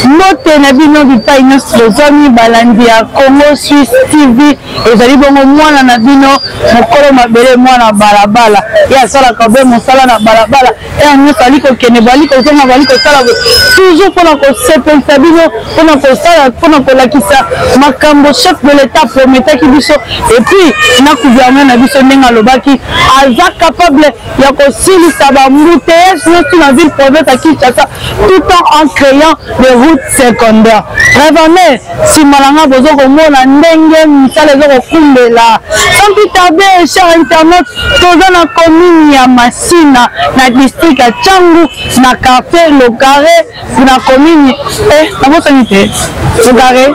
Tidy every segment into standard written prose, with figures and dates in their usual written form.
Note na bino bipai nyonso tozomi balandi ya Congo Suisse TV ezali bongo mwana na bino mokolo mabele mwana balabala ye asalaka be mosala na balabala e nyonso ali kokende bali kozonga bali kosala toujours mpona kosepelisa bino mpona kosala mpona kolakisa makambo chef de l'état prometaki biso et puis na gouvernement na biso ndenge alobaki aza capable ya kosilisa bambouteillage nyonso na ville province ya Kinshasa tout en créant des routes secondaires. Révérend simalanga bozo komona ndenge misala ezo kokumbela sans plus tarder cher internet toza na commune ya Masina na district ya Tchangu na quartier Le Carré na commune na bosonite Le Carré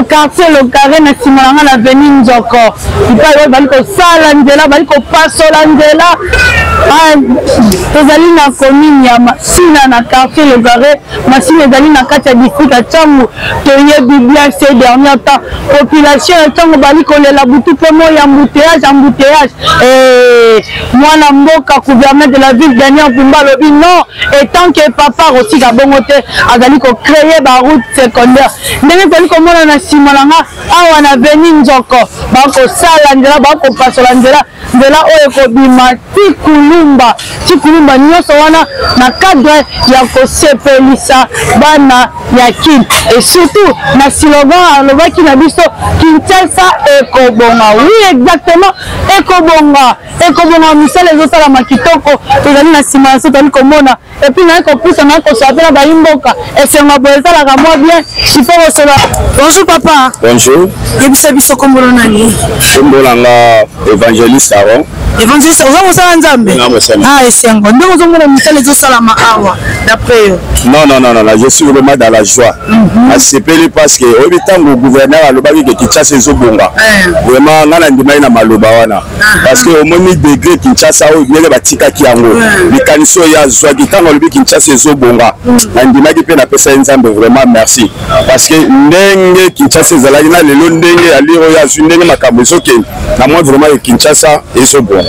quartier Le Carré na simalanga na avenue Nzoko ipa bali ko sala nzela bali ko pasola nzela tozali na commune ya Masina na quartier Le Carré Masina ezali na kati ya district ya Tchangu toyebi bien ces derniers temps population ya Tchangu bali kolela butu pe mo ya embouteillage mwana mboka gouverneur de la ville Daniel Pumba lobi non et tant que papa aussi ka bongo te azali ko créer ba route secondaire ndenge toli komona na simalanga awa na avenue Nzoko bako sala nzela bako pasola nzela oyo kobima tikulumba nyonso wana na cadre ya kosepelisa bana ya kin et surtout na slogan alobaki na biso Kinshasa ekobonga oui exactement ekobonga misala ezosalama kitoko tozali na nsima na so toli komona et puis naye kopusa naye kosapela bayimboka esenga boye esalaka mwa bien il faut kosola. Bonjour papa. Bonjour. Yebisa biso kombola nani? Kombolanga évangéliste Aaron. Évangéliste oza mosala nzambe? Esengo ndenge ozomona misala ezosalama awa d'après yo? Non, je suis vraiment dans la joie. Asepeli parce que oyebi ntango gouverneur alobaki ke Kinshasa ezobonga vraiment nga na ndimai na maloba wana parce que omoni degré Kinshasa oyo ndenge batikaki yango likanisi oyo azwaki ntango alobi Kinshasa ezobonga na ndimaki mpe napesa ye nzambe vraiment merci parce que ndenge Kinshasa ezalaki na lelo ndenge alire oyo azwi ndenge makambo ezokende na moi vraiment Kinshasa ezobonga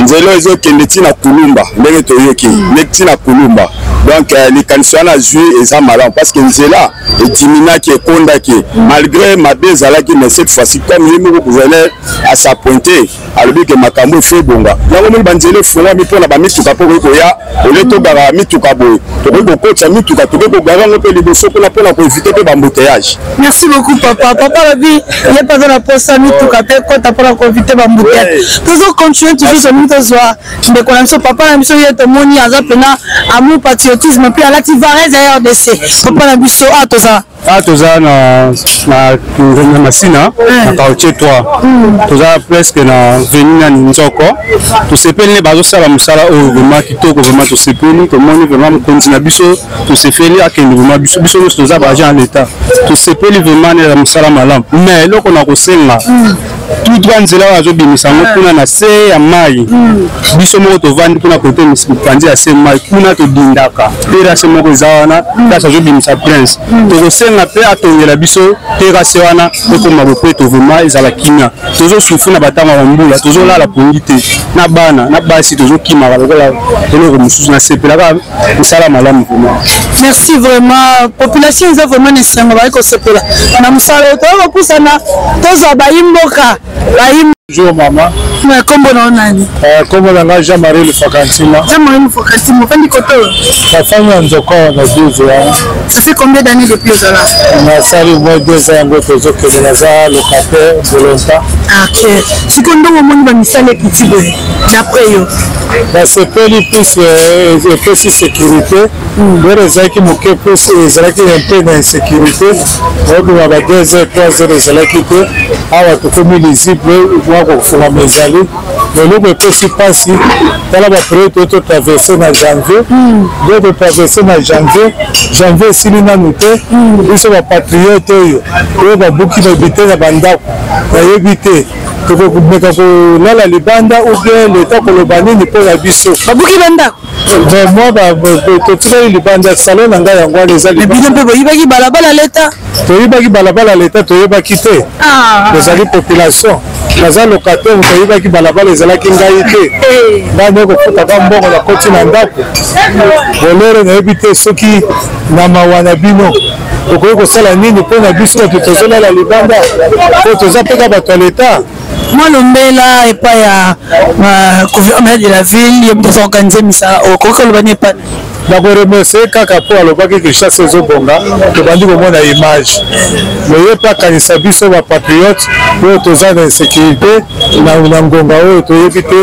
nzelo ezokende ntina kulumba ndenge toyoki ndenge ntina kulumba donc likanisi wana azwi eza malamu parce que nzela ediminaki ekondaki malgré mabe ezalaki mais cette fois-ci comme ye moko gouverneur asapointe alobi ke makambo efe bonga yango moni banzela efungwami mpona bamituka mpo koki koya ole togara mituka boye tokoki kokotya mituka tokoki kogara yango mpe liboso mpona koevite mpe bambouteillage. Merci beaucoup papa lobi ye paza na posa mituka mpe kota mpona koevite bambouteillage tozocontinue toujours tomoni tozwa ndeko na biso papa na biso ye tomoni aza mpena amour patriotisme mpe alati varese ya RDC papa na biso toza na Masina na quartier 3 toza presque na veni na Nzoko tosepeli ne bazosala mosala oyo vraiment kitoko vraiment tosepeli tomoni vraiment mokonzi na biso tosepeli akende vraiment biso nyonso toza baagent ya l'état tosepeli vraiment na mosala malamu mais eloko na kosenga tutwa nzela oyo azobimisa yango kuna na se ya mai biso moko tovandi mpona kote mipanzi ya se mai kuna todindaka terase moko eza wana place azobimisa prince tokosenga mpe atongela biso terase wana ekoma bopeto vraiment ezala kimia tozosufri na batanga ya mbula tozolala pongi te na bana na basi tozokimaka lokola eloko mosusu nasepelaka mosala malamu vraiment. Merci vraiment population eza vraiment nesengo bali kosepela na mosala oyo tozokopusana tozwa bayimboka. Bonjour maman. Comment on a dit? Comment on a Jean-Marie le Facantina? Jean-Marie le Facantina, on fait du côté. La famille en Zoko, on a 2 ans. Ça fait combien d'années depuis là? On a salé au moins 2 ans, d'autres autres que les Lazare, le café, de longtemps. Ok. Si on doit au monde, on a mis ça les petits bœufs. D'après eux. C'est peu plus sécurité. Les gens qui m'occupent plus, les gens qui ont un peu d'insécurité. Donc, on a 2 heures, 3 heures, les gens qui peuvent. Alors, tout comme les zippes, on faut mes amis. Mais nous, on peut aussi passer. Dans la période, on peut traverser dans janvier. On peut traverser dans janvier. Janvier, si nous n'avons pas, ils sont patriotes. Ils vont beaucoup habiter dans Bandako. Ils habiter. Lala libanda ou bien le temps que le bani ni pour la biso. Babuki banda. Moi ba libanda salon nanga yango les ali. Mais bien peu yibaki balabala l'état. To yibaki balabala l'état to yibaki te. Les ali population. naza locataire toyebaki balabala ezalaki ngai te ngai kofutaka mbongo na koti na ndako bolero nayebi te soki na mawa na bino okoki kosala nini mpo na biso bato tozolala libanda po toza mpeka bato ya leta mwalombela epai ya gouvernement de la ville ye moto organise misala okoki koloba ni epai nakoremercie kaka mpo alobaki kinshasa ezobonga tobandi komona image loye mpe akanisa biso bapatriote oyo toza na insécurité na ngonga oyo toyebi te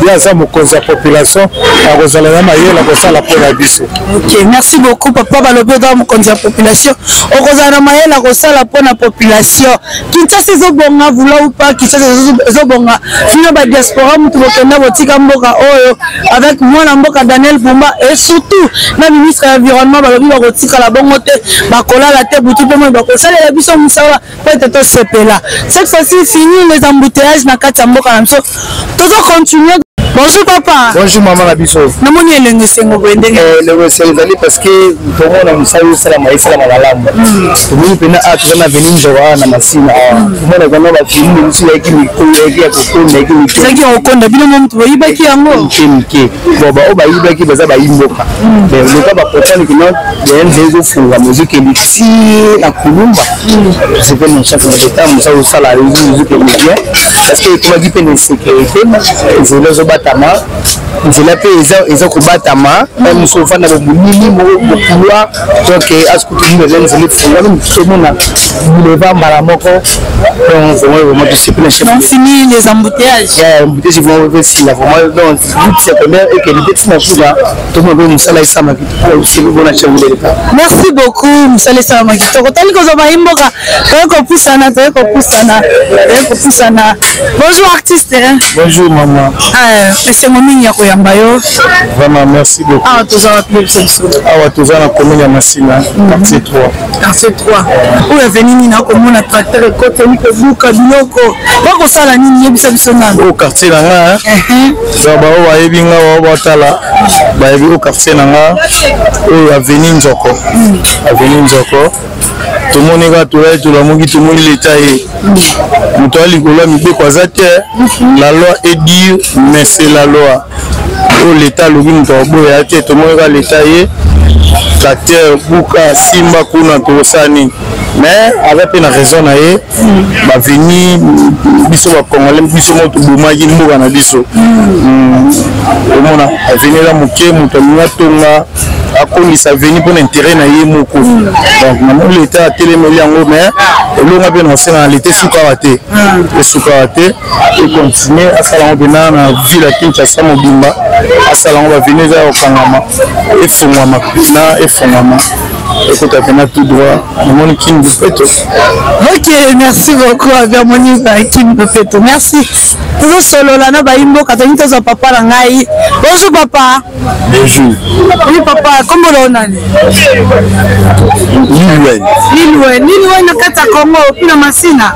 ye aza mokonzi ya population akozala na mayele kosala mpo na biso. Ok, merci beaucoup papa balobi oza mokonzi ya population okozala na mayele kosala mpo na population. Kinshasa ezobonga vula ou pas Kinshasa ezobonga bino badiaspora mutu bokenda botika mboka oyo avec mwana mboka Daniel Bumba et surtout na ministre de l'environnement balobi bakotikala bongo te bakolala te butu mpe moi bakosalela biso mosala po ete tosepela. Cette fois-ci fini les embouteillages na kati ya mboka na biso tozo continuer. Bonjour papa. Bonjour maman na biso. Namoni elenge sengo boendenge. Le ezali parce que tomona musala usala maisala malamu. Tomoni pena atu na veni njoa na masina. Tomona kana ba filmu musu yaki mikolo yaki akokonda yaki mikolo. Zaki okonda bino momuntu boyibaki yango. Nke. Boba o bayibaki baza bayimboka. Mais le ka ba potani kino ya ndezo funga muziki lixi na kulumba. C'est que mon chef de l'état musala usala muziki bien parce que comme dit peine sécurité zelo batama nzela pe eza kobatama musofa na bomunini mokulwa donc asikutu nzela nzela funga mtomona boulevard mbala moko donc vraiment discipline chef on finit les embouteillages embouteillages vont aussi là vraiment donc c'est première et que le petit masuga tout le monde musala isama aussi bona chef de l'état. Merci beaucoup musala isama kitoko tali ko zoba imboka ko pusana. Bonjour artiste. Bonjour maman. C'est mon mini ya koyamba yo. Vraiment merci beaucoup. Ah toza appelé biso. Ah toza na commune ya Masina quartier 3. Quartier 3. Où est venu ni na komona tracteur côté ni ko buka biloko. Bako sala nini yebisa biso na. Au quartier na nga. Baba o wayebi nga wa batala. Ba yebi au quartier na nga. O avenue Nzoko. Avenue Nzoko. Tomoni ka tola tolamoki tomoni l'état et mutali kola mibeko azate la loi est dire mais c'est la loi o l'état lobi mutobo ya te tomoni ka l'état et tracteur buka simba kuna tosani mais avec une raison na ye ba veni biso ba congolais biso moto bomaki mboka na biso omona avenir la moke moto tonga akonisa veni pour l'intérêt na ye moko donc maintenant l'état a télémeli yango mais elonga pe na sena l'été sukawate et sukawate et continuer à sala ngona na ville ya Kinshasa mobimba à sala ngona venir za okangama et fongama na et fongama écoute à tout droit mon king de feto. Ok, merci beaucoup à Monique king de feto. Merci. Nous solo là na ba imbo katoni toza papa na ngai. Bonjour papa. Bonjour. Oui papa, comment on a Lilwe na kata Congo pina masina.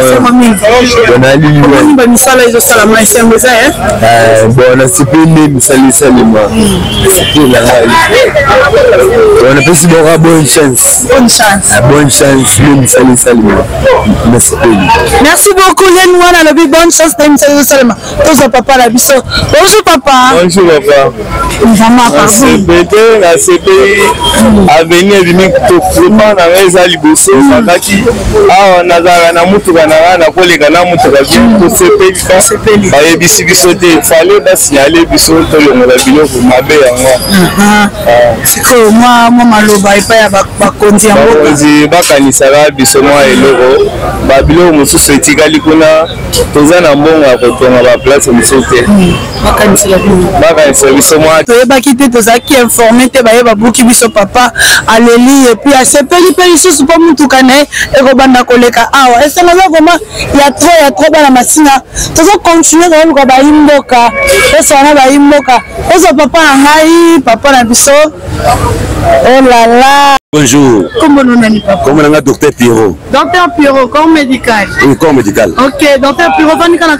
C'est mon mimi. Bona Lilwe. Ba misala izo sala mai sembo za bona sipende misali salima. Bona pesi bora bonne chance. Bonne chance. Bonne chance misali salima. Merci beaucoup Lenwana le bonne chance misali salima. Toza papa la biso. Bonjour papa. Bonjour papa. Maman pardon. CPT na CPI avenir bimi tokuma na ngeza liboso sakaki awa nazala na mutuka na koleka na mutuka ko CPI ba yebisi biso te fallait ba signaler biso to longola biloko mabe yango siko moi maloba epa ya bakonzi ya mboka bakonzi bakanisaka biso mwa eloko ba biloko mosusu etikali kuna toza na mbongo ya kotonga ba place mosusu te bakanisaka biso mwa toyebaki te tozalaki informé te bayeba buki biso papa aleli epuis asepeli mpe lisusu mpo mutuka na ye ekobanda koleka awa esengaza koma ya tro bana masina tozokontinue koyeluka bayimboka esana bayimboka ozo papa na ngai papa na biso olala Bonjour. Comment on a dit papa? Comment on a docteur Pierrot? Docteur Pierrot, corps médical. Oui, corps médical. Ok, docteur Pierrot, on est dans la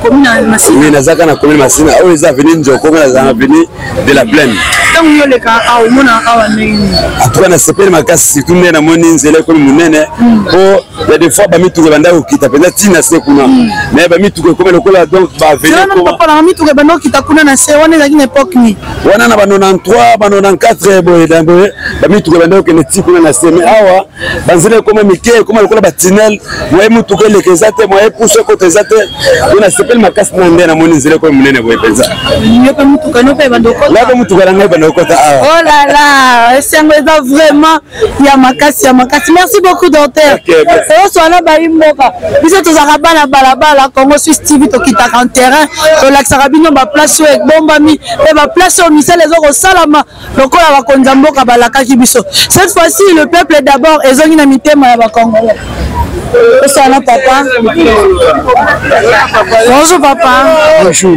commune de Massina. Oui, nous avons la commune de Massina. On est venu de la plaine. Donc, nous sommes en tout cas, on s'appelle ma casse, si tout le monde a mon inzélé comme mon nez. Il y a des fois, il y a tout le monde qui t'a fait Tina Sekuna. Mais il y a tout le monde donc va venir. Il y a pas de tout le monde qui t'a connu à ce on est à une époque ni. On a 93, 94, boy, d'abord, il y a tout le monde qui est petit pour la semaine. Ah, banzele comme Mickey, comme le batinel, moi je tout que les quesates, moi je pousse côté zate. On a s'appelle ma casse nande na mon inzélé comme mon nez boy penza. Il y a pas tout que nous peut bandoko. Là comme tout que na bandoko. Oh là là, c'est vraiment il y a ma casse, Merci beaucoup docteur. C'est soit là baimboka. Biso to zakaba na balabala Congo Suisse TV to kita en terrain, to la sarabino ba place avec bombami, et ba place au misel les autres salama. Lokola ba konzamboka balaka kibiso. Cette fois-ci le peuple d'abord ezongi na mitema ya ba Congolais. Bonjour papa. Bonjour papa. Bonjour.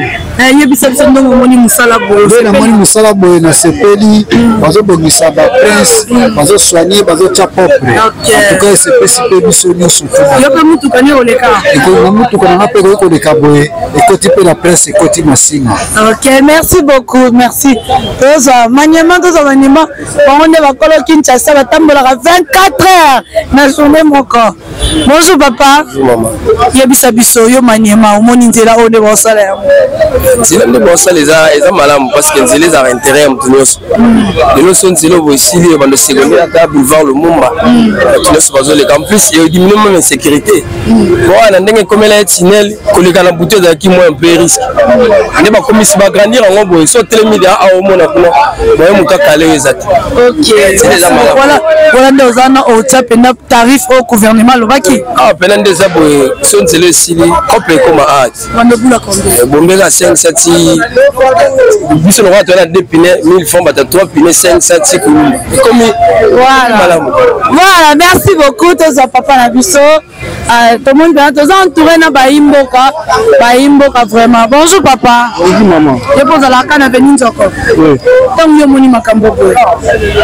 Moni musala boye na sepeli bazo bongisa ba prince bazo soigner bazo tia propre. En tout cas sepesi pe biso nyonso. Yo pe mutu kani oleka. Eko mutu kana pe ko oleka boye ekoti pe la presse ekoti Massina. OK, merci beaucoup, merci. Toza maniement toza maniement on est va kolo Kinshasa batambola 24 heures na journée moko. Bonjour papa. Bonjour maman. Yebisa biso yo maniema omoni nzela o de bosala ya. Nzela de bosala eza malamu parce que nzela za intérêt ya mutu nyonso. Lelo so nzela bo isili bando secondaire ta boulevard Lumumba. Mutu nyonso bazoleka en plus il y a diminué même insécurité. Bon na ndenge komela tunnel koleka na bouteille za ki moins un peu risque. Ne ba komisi ba grandir en bo so telemida a o mona kuna. Boye muka kale ezati. OK. Voilà ndozana o tsape na tarif au gouvernement lobaki. Ah penande za boye so nzela isili couple comme art. Bando bula combien? Bombeza 5 sati. Biso no rata na 2 pneus 1000 francs bata 3 pneus 5 sati comme voilà, merci beaucoup toza papa na biso. Tout le monde bien toza entouré na baimboka vraiment. Bonjour papa. Bonjour maman. Je pose la canne avec Nzoko. Oui. Tant yo moni makambo ko.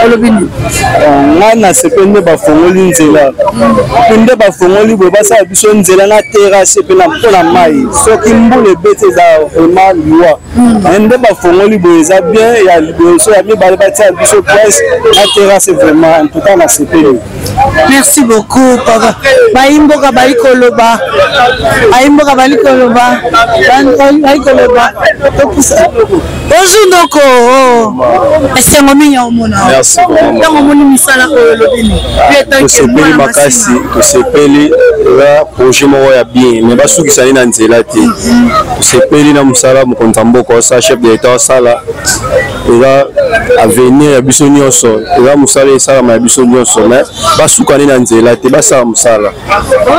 Olobini. Ngana sepende ba fongoli nzela. Pende ba fongoli bo basa biso nzela na terrasse pe na mpona mai. Soki mbule bete za vraiment loi. Ende ba fongoli bo eza bien ya liboso ya mi ba tia biso place na terrasse vraiment en tout cas na sepende. Merci beaucoup papa. Baimboka balikoloba. Baimboka balikoloba. Balikoloba. Bonjour Ndoko. Est-ce que mignon omona? Merci beaucoup. Tant omoni misala olobini. Tosepeli makasi, tosepeli la projet moko ya bien, mais basukisani na nzela te. Tosepeli na musala mokonzi mboka sa chef de l'État sala. Eza avenir ya biso nyonso, eza musala esalama ya biso nyonso, mais basukani na nzela te, basala musala.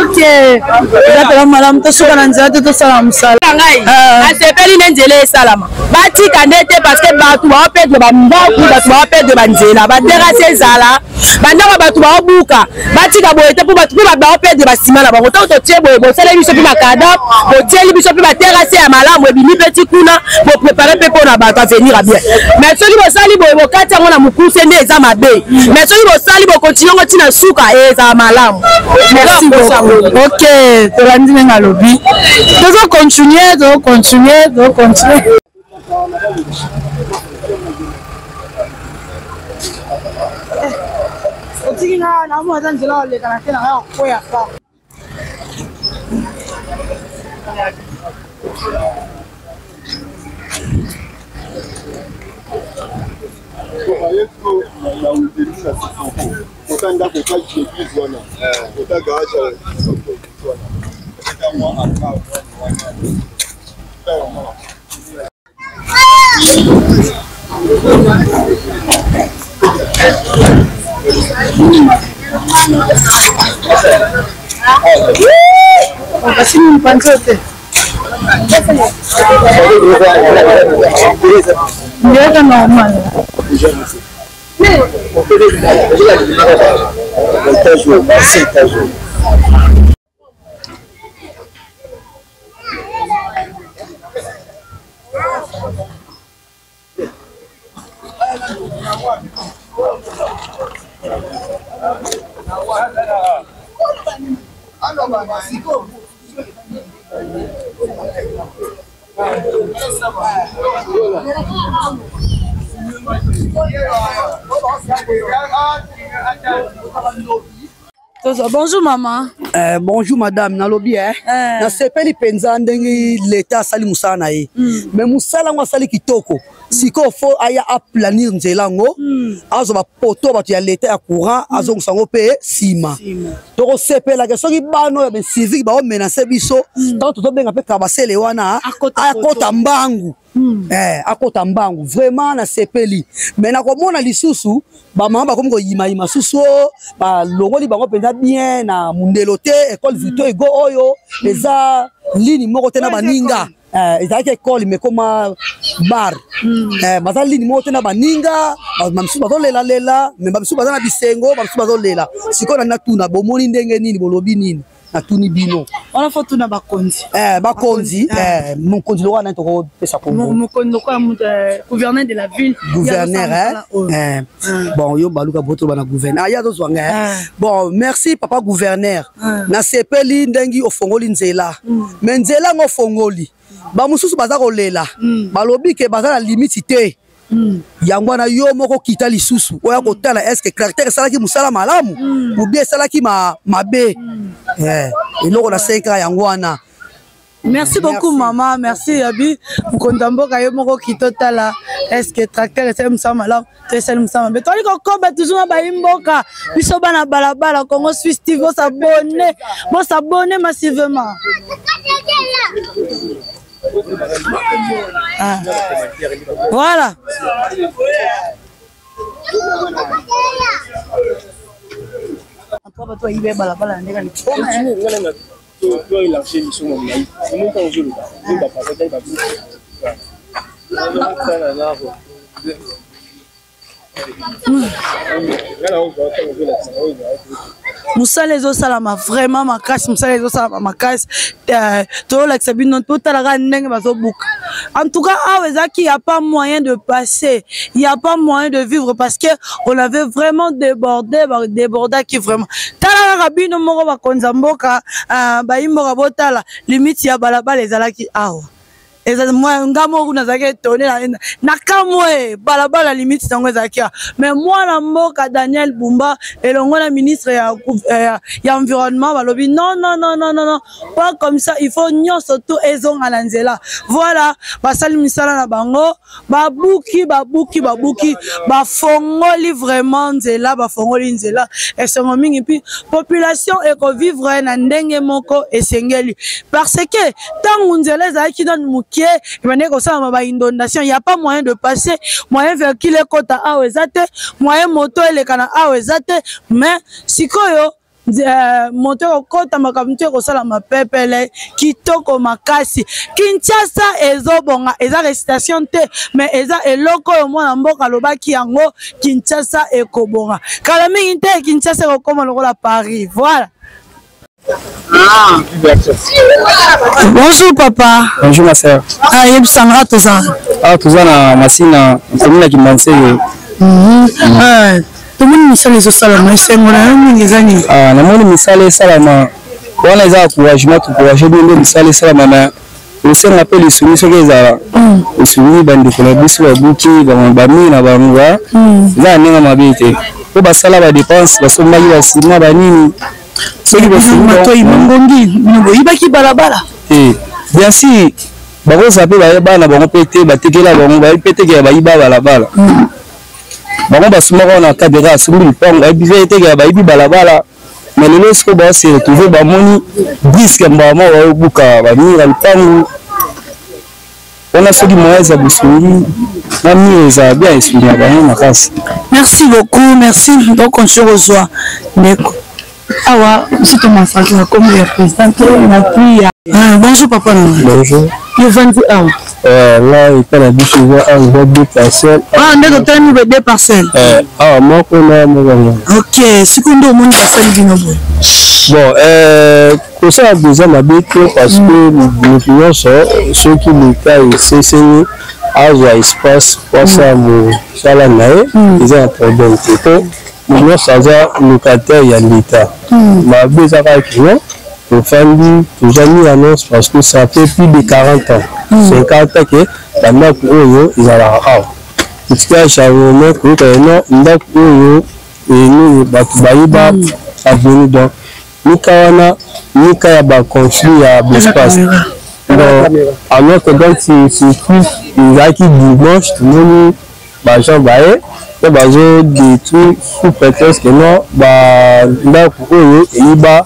OK. Eza pela malamu tosuka na nzela te tosala musala. Ngai asepeli na nzela esalama. Batika ndete parce que batu ba perdre ba ndako, batu ba perdre ba nzela, ba terrasse ezala. Bandako batu ba obuka. Batika boye te pour batu ba perdre ba sima na bango. Tant to tie boye bo sala biso pe makada, bo tie biso pe ba terrasse ya malamu ebini petit kuna, bo préparer pe pona ba venir à bien. Mais celui bo sali boye bo kati ngo na mukuse nde eza mabe. Mais celui bo sali bo continue ngo tina suka eza malamu. Merci beaucoup. OK, tolandi nga lobi. Tozo continuer. Otinga na mo zanjela ole kana tena ya koya fa. Basi mpanzote. Ndio normal. Bonjour maman. Bonjour madame, nalobi na sepeli penza ndenge l'État sali musala na ye. Mais musala ngo sali kitoko. Siko fo aya a planir nzela ngo. Azo ba poto ba ya l'État ya courant azo sango pe sima. Toko sepela ke soki bano ya civique ba o menacer biso. Tant to benga pe kabasele wana akota mbangu. Akota mbangu vraiment na sepeli. Mais na komona lisusu ba mama ba komi ko yima susu ba longoli bango penza bien na mundelo te école Victor Hugo oyo eza lini moko te na baninga eza ke école me koma bar baza lini moko te na baninga mamsu bazolela lela me mamsu baza na bisengo mamsu bazolela siko na tuna bomoni ndenge nini bolobi nini na tuni bino on a fait tuna bakonzi bakonzi mon konzi lo wana to pesa ko mon konzi ko gouverneur de la ville gouverneur bon yo baluka boto bana gouverneur ya dozwanga bon merci papa gouverneur na sepeli ndengi ofongoli nzela mais nzela ngo fongoli ba mususu baza kolela balobi ke baza na limite te yango na yo moko kita lisusu oya kotala est-ce que caractère salaki musala malamu ou bien salaki mabe eloko na 5 ans yango wana. Merci beaucoup maman, merci Yabi. Mkontamboka yo moko kitotala est-ce que tracteur c'est musala malamu te c'est musala mabe. Toli ko komba toujours na ba imboka biso bana balabala Congo Suisse TV s'abonner massivement. Voilà. Moussa les os salama vraiment ma casse Moussa les os salama ma casse to la sabine tout la randeng bazo book. En tout cas il y a pas moyen de passer, il y a pas moyen de vivre parce que on avait vraiment débordé qui vraiment tala rabino moko ba konzamboka ba imboka botala limite ya balaba les alaki awa. Et ça moi ngamo kuna zake toné na kamwe balabala limite sango zakia mais moi na mboka Daniel Bumba et le ministre ya environnement balobi non pas comme ça il faut nyo surtout ezong alanzela voilà basali misala na bango babuki ba fongoli vraiment nzela ba fongoli nzela et songo mingi puis population eko vivre na ndenge moko esengeli parce que tant nzela zaki dans il n'y a pas moyen de passer, moyen véhicule kota awezate, moyen moto elekana awezate, mais si koyo moto kota makamute ko sala mapepele kitoko makasi Kinshasa ezobonga eza récitation te mais eza eloko yo mwana mboka lobaki yango Kinshasa ekobonga kala mingi te Kinshasa ekoma lokola Paris voilà. Bonjour papa. Bonjour ma soeur. Yebsanga toza. Toza na masina komina kimanse. Tomoni misala zo salama esengo na mingi zani. Na moni misala salama. Wana eza encouragement to encourager bino misala salama na osenga pe les soumis so kezala. Osumi bandi ko na biso ba buki ba mina ba ngwa. Za ninga mabite. Ko basala ba dépense basomba yi basima ba nini. C'est matoi mangongi boyibaki balabala bien sûr bako sape bana bango pete batekela bango baipeteke bayiba balabala bango basumaka na caméra sumbi pango baipeteke bayibi balabala mais lelo siko ba se retrouver bamoni disque mbama wa buka bamira pango on a soki moyeza busungi na mieza bien esprit ya bango makasi. Merci beaucoup, merci donc on se revoit Neko. Awa, c'est Thomas Sankara comme le président bonjour papa. Bonjour. Le 20 ans. Là, il peut la bouche à 2 parcelles. On est dans 2 parcelles. Moi, on a ok, ce qu'on doit monter à Salvino. Bon, pour ça, vous avez habitué parce que nous pouvons ceux qui l'État et CCI ont un espace pour ça, ils ont un problème. Nous sommes locataires, il y a l'État. Ma besoin avec nous, au famille, toujours mis annonce parce que ça fait plus de 40 ans. 50 ans que la mère pour eux, ils ont la rare. Parce que j'ai un moment que nous avons et nous, Batubaïba, a venu donc. Nous avons construit à l'espace. Alors que donc, c'est plus, il y a qui dimanche, nous, gens baillés, nous des trucs sous prétexte que non, là pour eux, et il va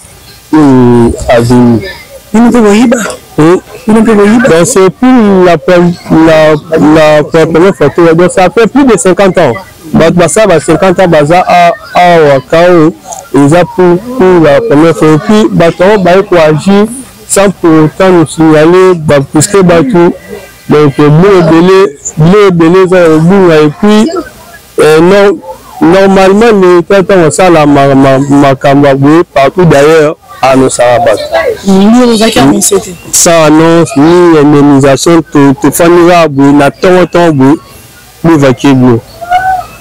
à venir. Donc c'est plus la première photo, donc ça fait plus de 50 ans. Ça va 50 ans, à Wakao, ils ont pour la première fois. Et puis, ils pour agir sans pour autant nous signaler, parce que donc, et puis, normalement, les traitements ont ça, la Makambaboué, partout d'ailleurs, à nos Sarabat. Ça annonce, ni indemnisation, tout fanira, na temps, ni vaquer.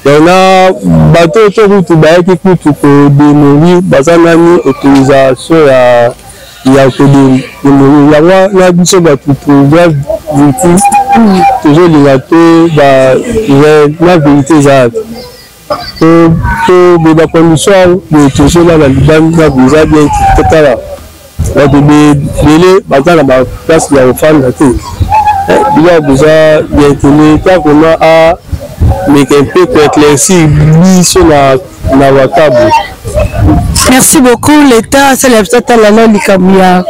On a bateau autour qui peut démolir, bazanani autorisation il y a que des démolir. Il y a des choses qui peuvent toujours les bateaux, la vérité, ça. Des conditions de toujours là, la Liban, vous avez bien total. Il y a des délais, bazan la place, il y a une femme, il y a déjà bien tenu, qu'on a mais qu'un peu pour éclaircir sur la Wakabu. Merci beaucoup l'État, c'est l'État la Likamia.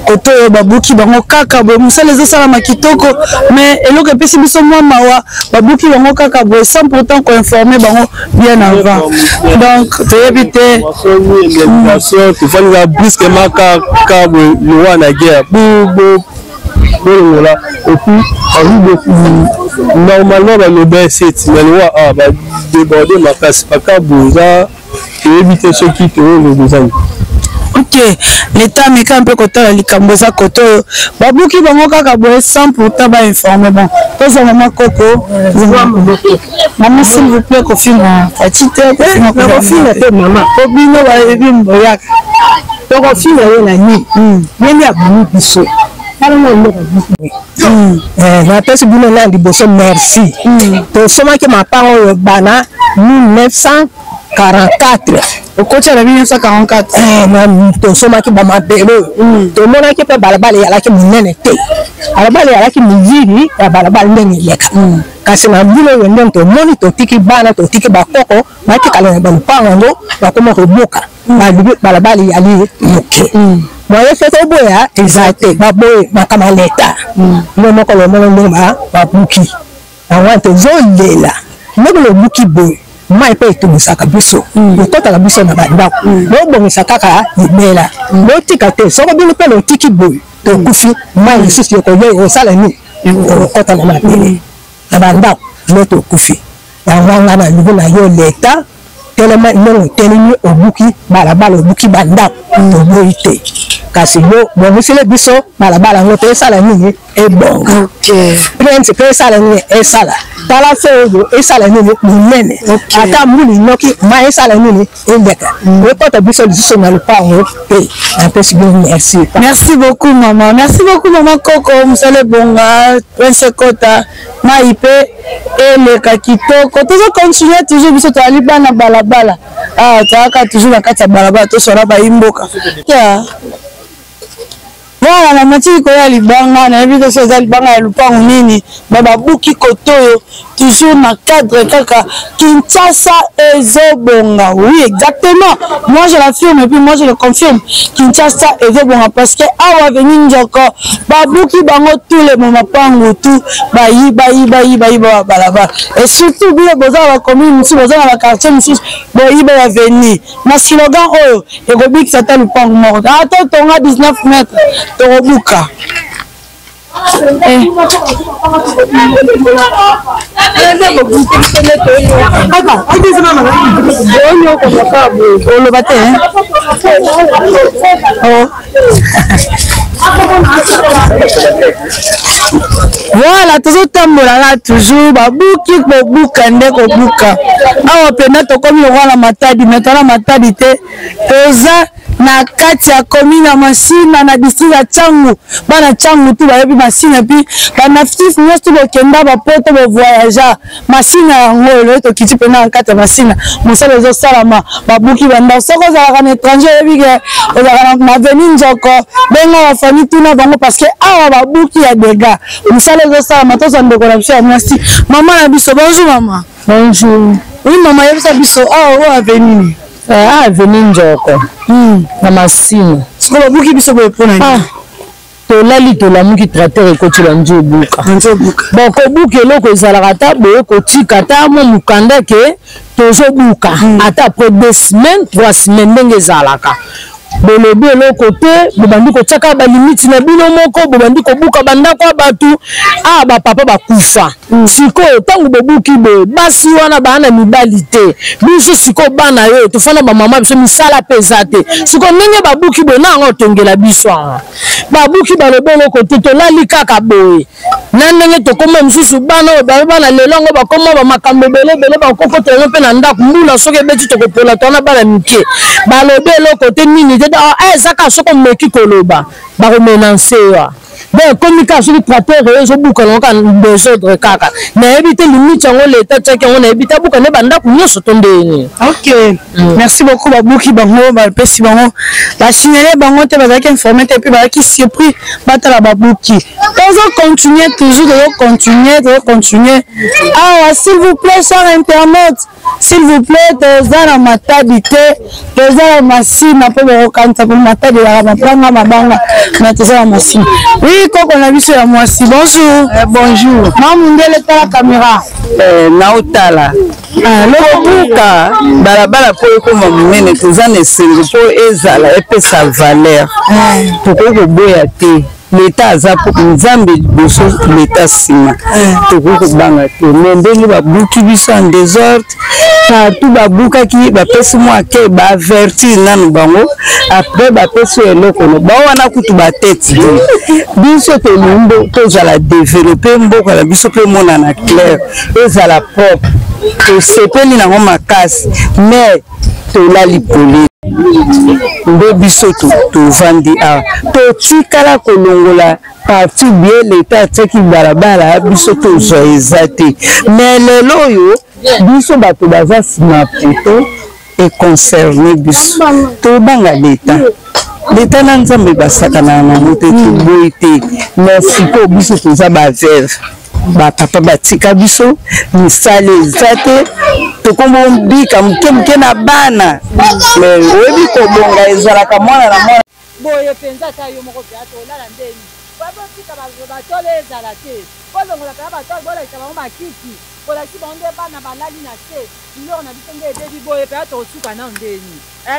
Koto babuki bango kaka bo musala zo sala makitoko mais eloko pesi biso mwa mawa babuki bango kaka bo sans pourtant ko informer bango bien avant. Donc tu éviter tu fais la brusque maka kabo loi na guerre. Voilà. Et puis, normalement, le B7, la loi va déborder ma place. Pas qu'à Bouza, et éviter ceux qui te ont les ans. Ok, l'État met un peu côté la Likamboza côté. Babouki bango kaka boye sans pourtant ba informer bon. Tous en maman Coco, maman s'il vous plaît confirme. Fatite, confirme maman. Obino va ebi mboyak. Donc confirme la nuit. Même ya bonu biso. Merci. Donc, seulement que ma parole bana 1944. Au côté de 1944. Donc, seulement que ma belle. Donc, mon qui peut balabal et à la qui m'en était. À la balle et à la qui me dit, à balabal n'est pas. Quand c'est ma boule, on donne ton monito, tiki bana, ton tiki bakoko, ma tiki à la bonne parole, va comment au boca. Balabal et à l'île. Moi, je fais au boya, exact, baboy, ma camaleta. Non, non, comme le monde, ma bouki. I want to zone là. Non, le bouki boy. Moi, paye tout ça, cabisso. Le côté à la bisso n'a pas d'eau. Non, bon, ça caca, il est là. L'autique, ça va bien le père, le tiki boy. Donc, Koufi, moi, je suis au collier, au salami. Au côté à la matinée. La banda, l'autre Koufi. La wanga na niveau na yo l'état. Tellement non tellement au bouki balabala au bouki banda au boité kasi yo bon monsieur le biso balabala ngoto sala nini e bon OK prince pe sala nini e sala tala feo e sala nini munene ata muli noki ma e sala nini e ndeka we pota biso biso na le parent et un peu merci beaucoup maman Coco musale bonga prince Kota Maïpe et le kakitoko toujours continuer toujours biso to ali bana balabala taka toujours na kati ya balabala to sora ba imboka voilà la mati ko ya libanga na biso so za libanga ya lupango nini baba buki kotoyo toujours na cadre kaka Kinshasa ezobonga oui exactement moi je l'affirme et puis moi je le confirme Kinshasa ezobonga parce que awa veni njoko babuki bango tous les moments pango tout bayi balaba et surtout bien boza la commune musu boza la quartier musu boyi ba venir na slogan oyo ekobik sata lupango moko ata tonga 19 mètres Torobuka. Voilà, toujours tambola toujours babuki kobuka ndeko buka. Awa pena to komi la matadi, maintenant la matadi te toza na kati ya commune ya Masina na district ya Tsangu bana Tsangu tu bayebi Masina puis bana fils nyonso bokenda bapoto bo voyager Masina yango lo to kiti pena kati ya Masina mosala zo salama babuki banda soko za na étranger yebi ke ozala na veni Nzoko benga wa famille tuna bango parce que awa babuki ya dega mosala zo salama to za ndeko na biso ya mwasi maman na biso bonjour maman bonjour oui maman yebisa biso awa avenue avenue Nzoko na Masina siko babuki biso bo epona tolali tolamuki tracteur ekotila nzobuka bon kobuka eloko ezalaka ta boye kotika ta mo mukanda ke tozobuka ata après 2 semaines 3 semaines ndenge ezalaka bolobi eloko te bobandi kotiaka balimiti na bino moko bobandi kobuka bandako ya bato bapapa bakufa sikoyo ntango bobuki boye basi wana bana mibali te biso sikoyo bana yo tofanda bamama biso misala mpe eza te sikoyo ndenge babuki boye nango otongela biso awa babuki balobi eloko te tolali kaka boye na ndenge tokoma mosusu bana oyo bana lelo yango bakoma bamakambo ebelebele bakokotela mpe na ndako mbula soki ebeti tokopola twana bana mike balobi eloko te nini te ezaka soko meki koloba bakomenanse wa bon komika soki tracteur ezobuka nango desordre kaka nayebi te limite yango leta tiaki yango nayebi te abuka nde bandako nyonso to ndeni. Ok, merci beaucoup babuki bango bapesi bango basignale bango te bazalaki informé te mpe bazalaki surpris batala babuki tozocontinue toujours tozocontinue awa s'il vous plaît sur internet s'il vous plaît toza na matadi te toza na masina mpe bokokanisa mpe matadi ezalaka mapanga mabanga na toza na masina. Oui, koko na biso ya mwasi bonjour. Bonjour mamundele tala caméra naotala lokobuka balabala po ekoma monene toza na esengo po ezala epesa valeur tokoki koboya te leta aza po nzambe liboso leta nsima tokoki kobanga te me ndenge babuki biso en désordre partout babukaki bapesi mwa ke baavertir nanu bango apres bapesi eloko no bao wana kutu batete biso tolingi tozala développe mboka na biso mpe monana clair ezala propre tosepeli nango makasi mais tolali pole nde biso tovandi awa totikala kolongola parti bien leta atiaki balabala biso tozwa eza te mais lelo oyo biso bato baza nsima poto econcerne biso tobanga leta na nzambe basakana nango te toboyi te mais sikoyo biso toza bavere bapapa batika biso misala eza te tokomba mbika moke na bana mais oyebi kobonga ezalaka mwana na mwana boye penza ata yo moko pe atolala ndeni babotika batole ezala te bolongola pe batole bolakisa bango makiki bolakisi bango nde bana balali na se biloko na biso nde ebebi boye pe atosuka nao ndeni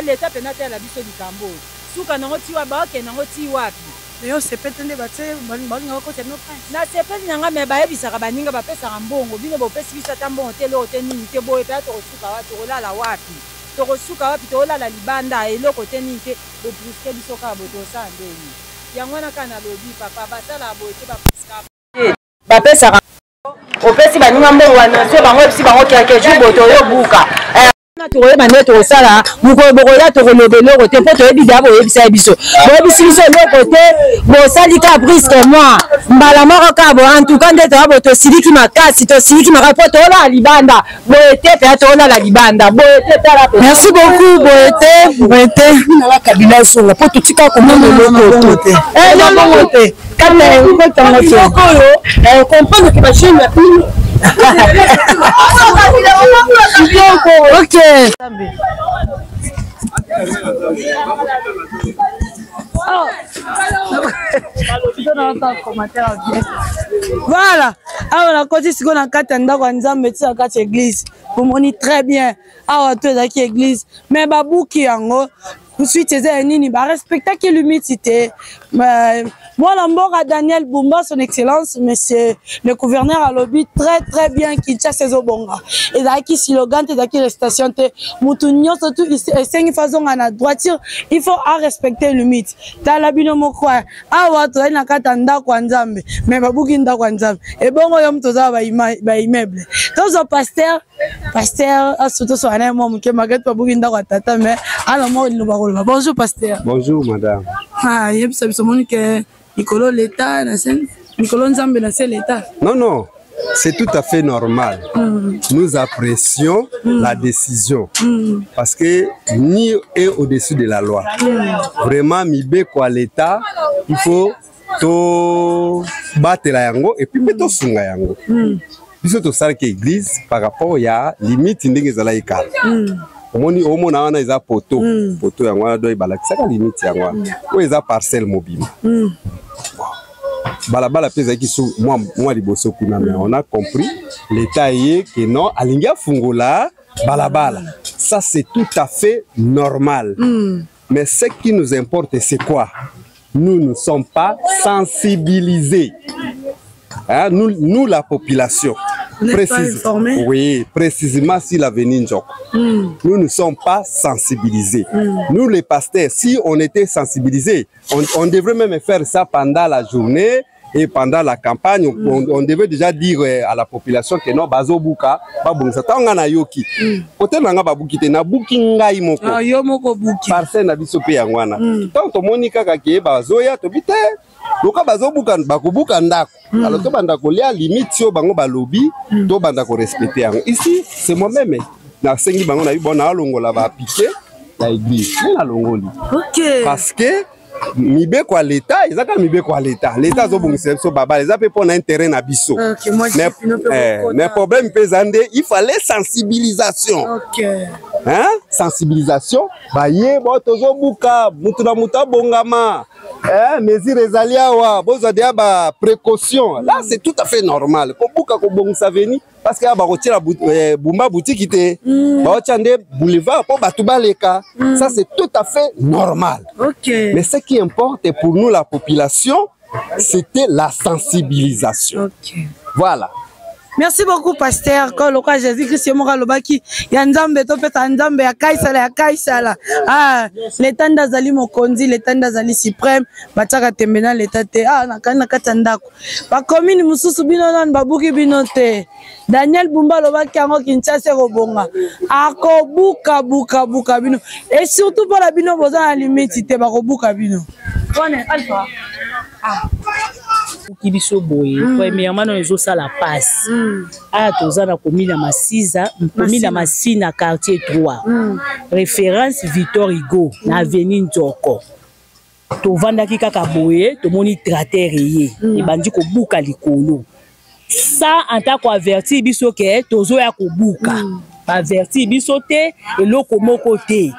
leta pena te ala biso likambo suka nango ti wapi baokende nango ti wapi yo sepete nde batie balinga bakotya bino prince na sepete nanga me bayebisaka baninga bapesaka mbongo bino bopesi biso ata mbongo te eloko te nini te boye pe tokosuka wapi tokolala wapi tokosuka wapi tolala libanda eloko te nini te bobriske biso kaka boye tosala ndeni yango wana kaka nalobi papa basala boye te bapesaka opesi baninga mbongo banonse bango epesi bango kelke jour boye toyobuka tokoyeba nde tokosala mokolo bokoya tokoloba eloko te mpo toyebi deya boyebisa biso boyebisi biso eloko te bosali ka briske moi mbala moko ka bo antuka nde toya boye tosiliki makasi mpo toolala libanda boye te mpeya toolala libanda boye te tala merci beaucoup boye te nala kabila ezonga mpo totika komona eloko te eloko te kata kotango te oyo comprendre ke bachene ya pino ok. Voilà, awa nakoti sikoyo na kati ya ndako ya nzambe ti na kati ya église bomoni très bien awa to ezalaki église mais babuki yango suite eza ya nini barespectaki limite te mwana mboka Daniel Bumba son excellence monsieur le gouverneur alobi très bien Kinshasa ezobonga ezalaki slogan te ezalaki restation te mutu nyonso tu esengi fazonga na droiture il faut respecter limite tala bino moko awa tozali na kati ya ndako ya nzambe mais babuki ndako ya nzambe ebongo yo mutu ozala baimmeuble tozwa pasteur asuto so anaye mwa moke makete babuki ndako ya tata mais Alors, moi, bonjour, pasteur. Bonjour, madame. Ah, il y a que Nicolas l'État, Nicolas Nzambe, c'est l'État. Non, non, c'est tout à fait normal. Nous apprécions la décision parce que ni est au-dessus de la loi. Vraiment, Mibé quoi l'État, il faut to battre la yango et puis mettre sunga yango. Biso to sala que église par rapport ya limite ndenge zala ikala. Omoni omona wana eza poto yango wana do ibalakisa ka limite yango wana. O eza parcelle mobile. Balabala pesa qui sous moi liboso kuna mais on a compris l'état est que non alingia fungola balabala. Ça c'est tout à fait normal. Mais ce qui nous importe c'est quoi? Nous ne sommes pas sensibilisés. Hein? Nous la population. Oui, précisément si l'avenir Njoko. Nous ne sommes pas sensibilisés. Nous les pasteurs, si on était sensibilisés, on devrait même faire ça pendant la journée et pendant la campagne. On devait déjà dire à la population que non, bazo buka, babungsa tanga na yoki. Côté nanga babukite na buki ngai moko. Ah yo moko buki. Parcelle na biso pe yangwana. Tant to monika ka ke bazoya to bite. Loka bazo buka bakubuka ndako. Alors to banda ko lia limite yo bango balobi, to banda ko respecter yango. Ici, c'est moi-même na sengi bango na bona alongola ba piquer la église. Na longoli. OK. Parce que mibe kwa l'état, ezaka mibe kwa l'état. L'état zo bongisa so baba, les appels pour un terrain na biso. OK, moi mais problème pesande, il fallait sensibilisation. OK. Hein? Sensibilisation, ba ye bo tozo buka, mutu na muta bongama. Mesures ezaliawa, boza dia ba précaution. Là c'est tout à fait normal. Ko buka ko bongisa veni parce que ba rotira bumba boutique té. Ba ochande boulevard pour batu baleka. Ça c'est tout à fait normal. OK. Mais ce qui importe pour nous la population, c'était la sensibilisation. OK. Voilà. Merci beaucoup, pasteur. Quand le cas Jésus-Christ est mort à l'obaki, il y a un zambe, to peta un zambe, ya kaisala. Ah, l'état d'Azali Mokondi, l'état d'Azali suprême, bataka tembena l'état te. Ah, nakana katandako. Ba commune mususu bino nan babuki bino te. Daniel Bumba l'obaki ango Kinshasa robonga. Ako buka bino. Et surtout pour la bino boza à limite te ba buka bino. On est alpha. Ah. Kibiso boye premièrement nous ezo sala passe toza na komina masiza komina masina quartier 3 référence Victor Hugo na avenue Njoko to vandaki kaka boye to moni tracteur ye ebandi ko buka likolo ça en tant qu'averti biso ke tozo ya ko buka averti biso te eloko moko te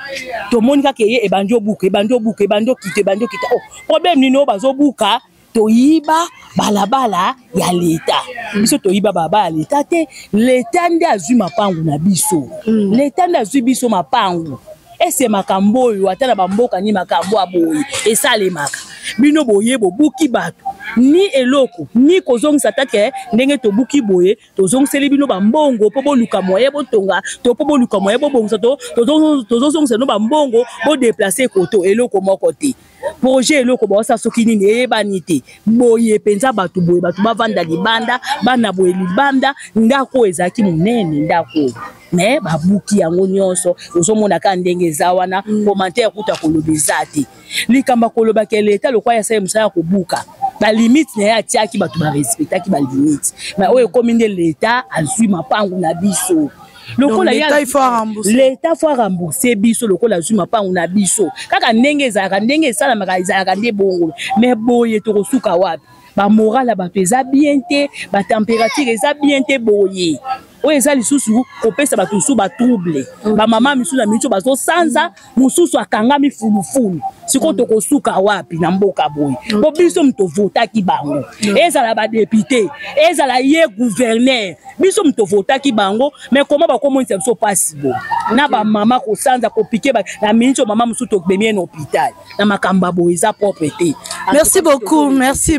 to moni kaka ye ebandi obuka ebandi kita oh problème nino bazo buka toyiba balabala ya l'État. Biso toyiba baba ya l'État te. L'État nde azui mapangu na biso. L'État nde azui biso mapangu. Et c'est makambo yo atana bamboka ni makambo aboyi. Et ça les maka. Bino boye bo buki bato. Ni eloko, ni kozongisa take ndenge to buki boye, to zongseli bino bambongo po boluka moye botonga, to po boluka moye bo bongsa to zongisa no bambongo bo déplacer koto eloko moko te. Projet eloko ba sa soki nini ebanite. Boye penza batu boye batu bavanda libanda, bana boye libanda, ndako ezaki munene ndako. Mais babuki yango nyonso, ozomona ka ndenge zawana, commentaire kuta kolobezati. Likamba koloba ke l'État lokwa ya sa musaya ko buka. Ba limite na ya tiaki batu ba respecta ki ba limite. Mais oyo kominde l'État azui mapangu na biso. L'État il faut rembourser. L'État faut rembourser biso lokola azui mapangu na biso. Kaka ndenge ezaka ndenge esala maka ezaka nde bongo. Mais boye to kosuka wapi? Ba moral ba pesa bien te, ba température eza bien te boye. Oyo eza lisusu kopesa bato su ba trouble. Ba mama misu na micho bazo sanza, mususu akangami fulufulu. Siko to kosuka wapi na mboka boye. Bo biso mto vota ki bango. Ezala ba député, ezala ye gouverneur. Biso mto vota ki bango, mais comment ba komonisa biso pasi bo. Na ba mama ko sanza ko piquer ba na micho mama musu to bemie na hôpital. Na makamba boye za propreté. Merci beaucoup, merci.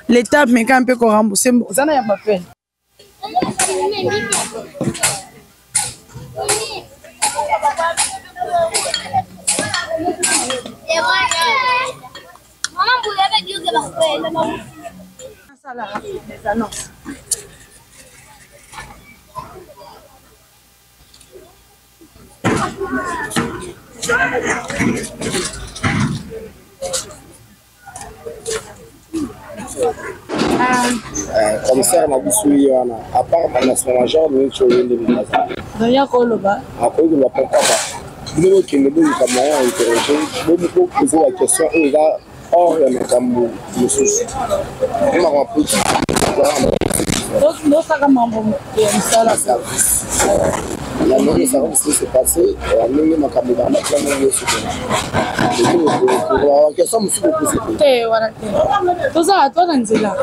L'État mais quand un peu qu'on rembourser. Ça n'a pas fait. commissaire Mabusui wana à part banational major ni choyende binaza Danya koloba akoyi ba pourquoi pas bino kende bo kama ya interroger bo ko poser la question et là or ya makambo mususu kama kwa puti donc no saka mambo ya msala la mairie ça va se passer la mairie makambo ba na plan yo suko pour question mususu poser te wana te toza atona nzela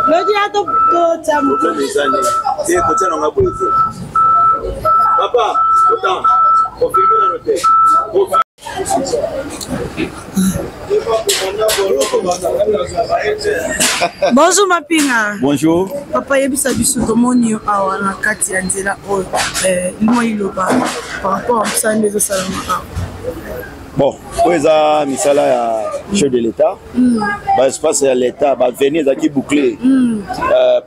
Lodi ato tamu. C'est côté on a beau. Papa, autant. Confirmer la note. Bonjour Mapinga. Bonjour. Papa yebisa biso tomoni awa na kati ya nzela oyo limo iloba par rapport à ça les salama. Bon, oza misala ya chef de l'État. Ba espace ya l'État ba venir zaki boucler.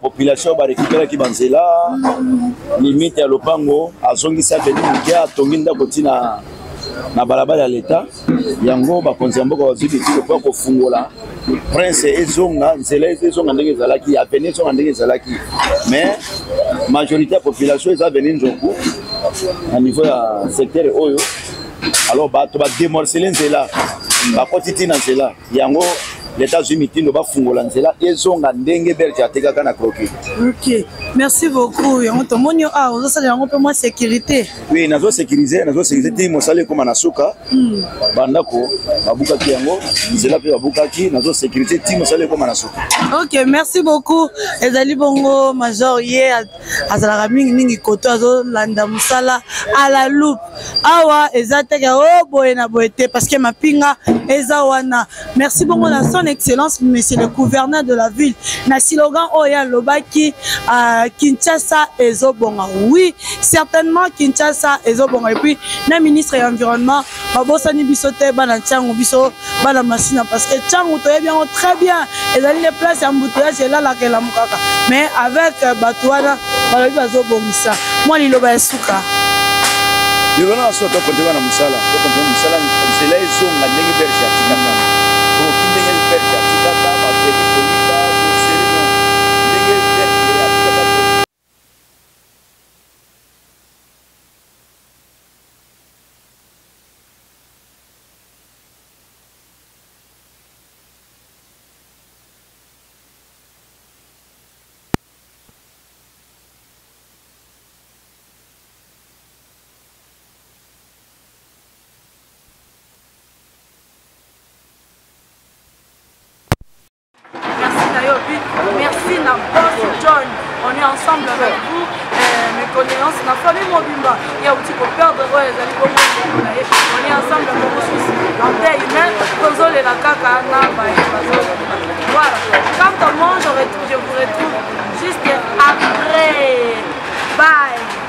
Population ba récupérer ki banzela. Limite ya lopango azongisa venir kia tonginda kotina na balabala ya l'État. Yango ba konzamboka wazidi tiko kwa kofungola. Prince ezonga nzela ezonga ndenge ezalaki ya venir zonga ndenge ezalaki. Mais majorité ya population eza venir nzoku à niveau ya secteur oyo. Alors bato ba démorceler nzela ba kotiti na nzela yango l'état mitindo ba fungola nzela ezonga ndenge berge atekaka na croquis. OK, merci beaucoup. Yango tomoni a ozo sala yango pe moi sécurité. Oui, nazo sécuriser ti mosale koma na suka. Bandako babuka ki yango nzela pe babuka ki nazo sécurité ti mosale koma na suka. OK, merci beaucoup. Ezali bongo major ye azala mingi koto azo landa musala à la loupe. Awa ezateka boye na boete parce que mapinga ezawana. Merci bongo na son excellence monsieur le gouverneur de la ville. Na slogan oya lobaki Kinshasa ezobonga. Oui, certainement Kinshasa ezobonga et puis na ministre de l'environnement babosani bisote bana tsango biso bana machine parce que tsango to bien très bien. Ezali les places en embouteillage là la kela mukaka. Mais avec batouana balobi bazobongisa. Moi liloba esuka. Nous allons se retrouver dans Moussala. C'est là ils sont la ndenge berge ya tikaka. Pour qui ndenge berge ya tikaka ba teli kolita ndenge berge ya tikaka. Merci na boss John, on est ensemble avec vous. Mes condoléances na famille Mobimba. Il y a aussi pour perdre on est ensemble avec vous. En paix humaine, Kozol et la caca voilà. Quand on mange, je vous retrouve juste après. Bye.